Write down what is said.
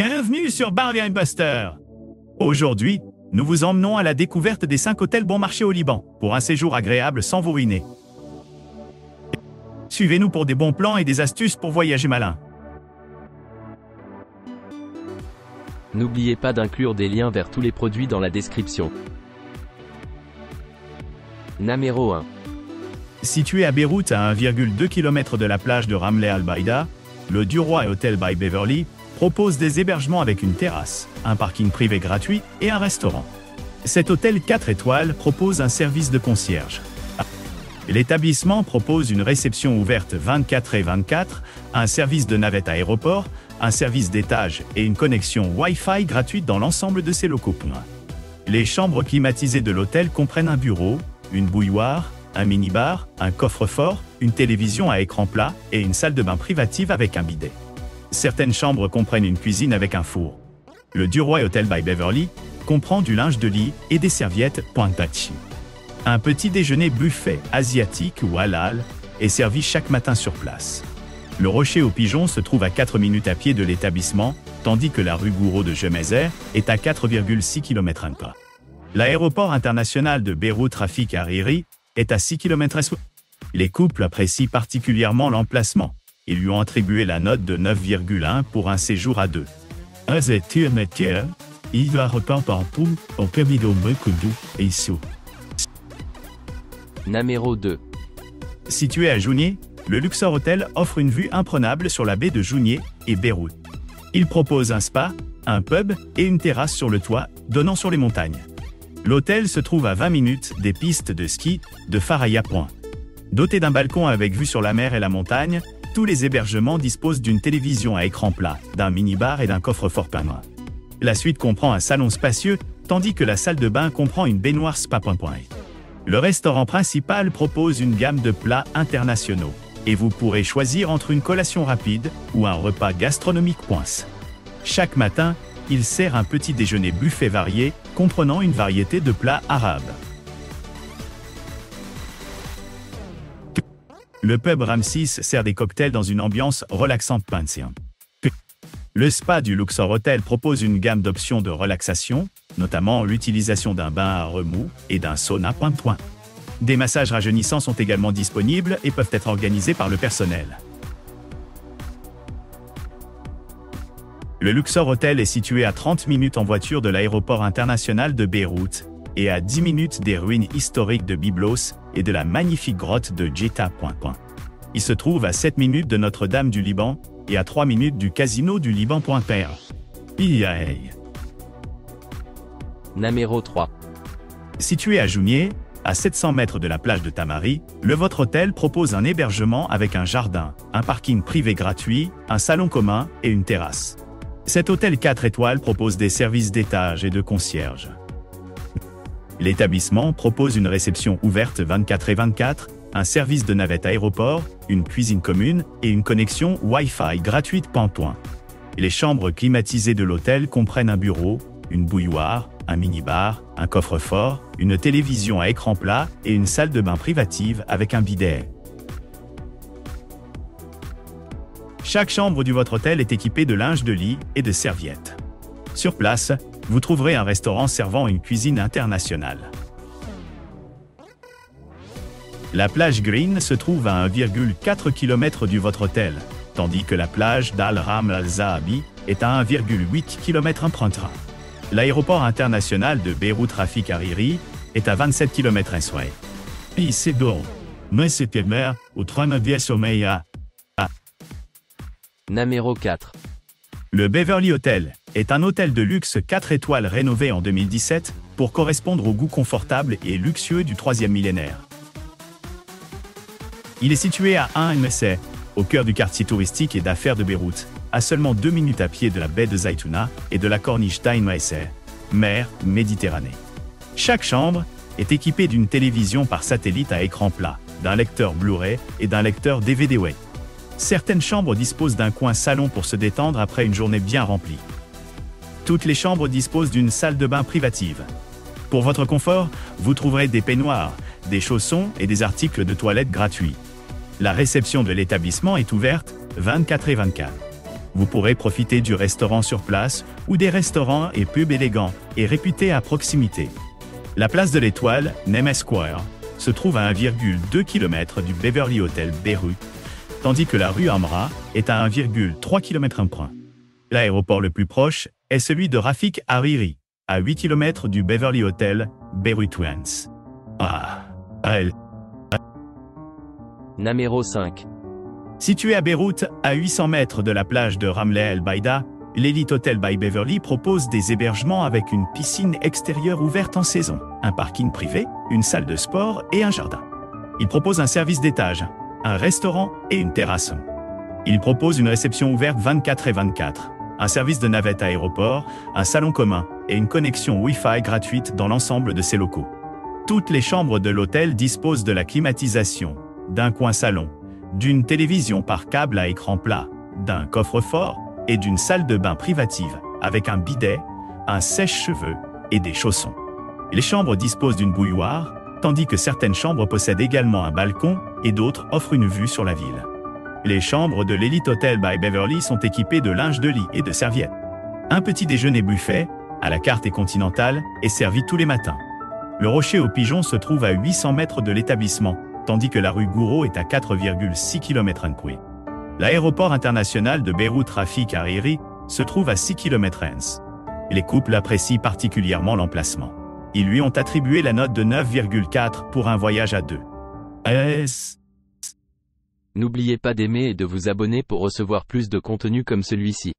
Bienvenue sur Bargain Buster. Aujourd'hui, nous vous emmenons à la découverte des 5 hôtels bon marché au Liban, pour un séjour agréable sans vous ruiner. Suivez-nous pour des bons plans et des astuces pour voyager malin. N'oubliez pas d'inclure des liens vers tous les produits dans la description. Numéro 1. Situé à Beyrouth à 1,2 km de la plage de Ramleh Al-Baïda, le Duroy Hotel by Beverly propose des hébergements avec une terrasse, un parking privé gratuit et un restaurant. Cet hôtel 4 étoiles propose un service de concierge. L'établissement propose une réception ouverte 24/24, un service de navette aéroport, un service d'étage et une connexion Wi-Fi gratuite dans l'ensemble de ses locaux. Les chambres climatisées de l'hôtel comprennent un bureau, une bouilloire, un minibar, un coffre-fort, une télévision à écran plat et une salle de bain privative avec un bidet. Certaines chambres comprennent une cuisine avec un four. Le Duroy Hotel by Beverly comprend du linge de lit et des serviettes Pointachi. Un petit déjeuner buffet asiatique ou halal est servi chaque matin sur place. Le Rocher aux Pigeons se trouve à 4 minutes à pied de l'établissement, tandis que la rue Gouraud de Gemézer est à 4,6 km à pas. L'aéroport international de Beyrouth Rafik Hariri est à 6 km à l'ouest. Les couples apprécient particulièrement l'emplacement. Ils lui ont attribué la note de 9,1 pour un séjour à deux. Numéro 2. Situé à Jounieh, le Luxor Hotel offre une vue imprenable sur la baie de Jounieh et Beyrouth. Il propose un spa, un pub et une terrasse sur le toit, donnant sur les montagnes. L'hôtel se trouve à 20 minutes des pistes de ski de Faraya Point. Doté d'un balcon avec vue sur la mer et la montagne, tous les hébergements disposent d'une télévision à écran plat, d'un minibar et d'un coffre-fort peint. La suite comprend un salon spacieux, tandis que la salle de bain comprend une baignoire spa. Le restaurant principal propose une gamme de plats internationaux, et vous pourrez choisir entre une collation rapide ou un repas gastronomique. Chaque matin, il sert un petit déjeuner buffet varié, comprenant une variété de plats arabes. Le pub Ramsis sert des cocktails dans une ambiance relaxante. Le spa du Luxor Hotel propose une gamme d'options de relaxation, notamment l'utilisation d'un bain à remous et d'un sauna. Des massages rajeunissants sont également disponibles et peuvent être organisés par le personnel. Le Luxor Hotel est situé à 30 minutes en voiture de l'aéroport international de Beyrouth et à 10 minutes des ruines historiques de Byblos et de la magnifique grotte de Djetta. Il se trouve à 7 minutes de Notre-Dame du Liban et à 3 minutes du casino du Liban. Numéro 3. Situé à Jounieh, à 700 mètres de la plage de Tamari, le Votre Hôtel propose un hébergement avec un jardin, un parking privé gratuit, un salon commun et une terrasse. Cet hôtel 4 étoiles propose des services d'étage et de concierge. L'établissement propose une réception ouverte 24/24, un service de navette aéroport, une cuisine commune et une connexion Wi-Fi gratuite. Les chambres climatisées de l'hôtel comprennent un bureau, une bouilloire, un minibar, un coffre-fort, une télévision à écran plat et une salle de bain privative avec un bidet. Chaque chambre du Votre Hôtel est équipée de linge de lit et de serviettes. Sur place, vous trouverez un restaurant servant une cuisine internationale. La plage Green se trouve à 1,4 km du Votre Hôtel, tandis que la plage d'Al-Ram Al-Zahabi est à 1,8 km empruntera. L'aéroport international de Beyrouth Rafik Hariri est à 27 km à l'ouest. C'est bon. Mais c'était mer, au 3e sommeil à. Numéro 4. Le Beverly Hotel est un hôtel de luxe 4 étoiles rénové en 2017 pour correspondre au goût confortable et luxueux du 3e millénaire. Il est situé à 1 MSA, au cœur du quartier touristique et d'affaires de Beyrouth, à seulement 2 minutes à pied de la baie de Zaytouna et de la corniche d'Ain Maesser, mer Méditerranée. Chaque chambre est équipée d'une télévision par satellite à écran plat, d'un lecteur Blu-ray et d'un lecteur DVD. Certaines chambres disposent d'un coin salon pour se détendre après une journée bien remplie. Toutes les chambres disposent d'une salle de bain privative. Pour votre confort, vous trouverez des peignoirs, des chaussons et des articles de toilette gratuits. La réception de l'établissement est ouverte 24/24. Vous pourrez profiter du restaurant sur place ou des restaurants et pubs élégants et réputés à proximité. La place de l'Étoile, Nemes Square, se trouve à 1,2 km du Beverly Hotel Beyrouth, tandis que la rue Amra est à 1,3 km. L'aéroport le plus proche est celui de Rafik Hariri, à 8 km du Beverly Hotel Beyrouth Wens. Numéro 5. Situé à Beyrouth, à 800 mètres de la plage de Ramleh El Baïda, l'Elite Hotel by Beverly propose des hébergements avec une piscine extérieure ouverte en saison, un parking privé, une salle de sport et un jardin. Il propose un service d'étage, un restaurant et une terrasse. Il propose une réception ouverte 24/24, un service de navette aéroport, un salon commun et une connexion Wi-Fi gratuite dans l'ensemble de ses locaux. Toutes les chambres de l'hôtel disposent de la climatisation, d'un coin salon, d'une télévision par câble à écran plat, d'un coffre-fort et d'une salle de bain privative avec un bidet, un sèche-cheveux et des chaussons. Les chambres disposent d'une bouilloire, tandis que certaines chambres possèdent également un balcon et d'autres offrent une vue sur la ville. Les chambres de l'Elite Hotel by Beverly sont équipées de linge de lit et de serviettes. Un petit déjeuner buffet, à la carte et continentale, est servi tous les matins. Le Rocher aux Pigeons se trouve à 800 mètres de l'établissement, tandis que la rue Gouraud est à 4,6 km. L'aéroport international de Beyrouth Rafik Hariri se trouve à 6 km. Les couples apprécient particulièrement l'emplacement. Ils lui ont attribué la note de 9,4 pour un voyage à deux. N'oubliez pas d'aimer et de vous abonner pour recevoir plus de contenu comme celui-ci.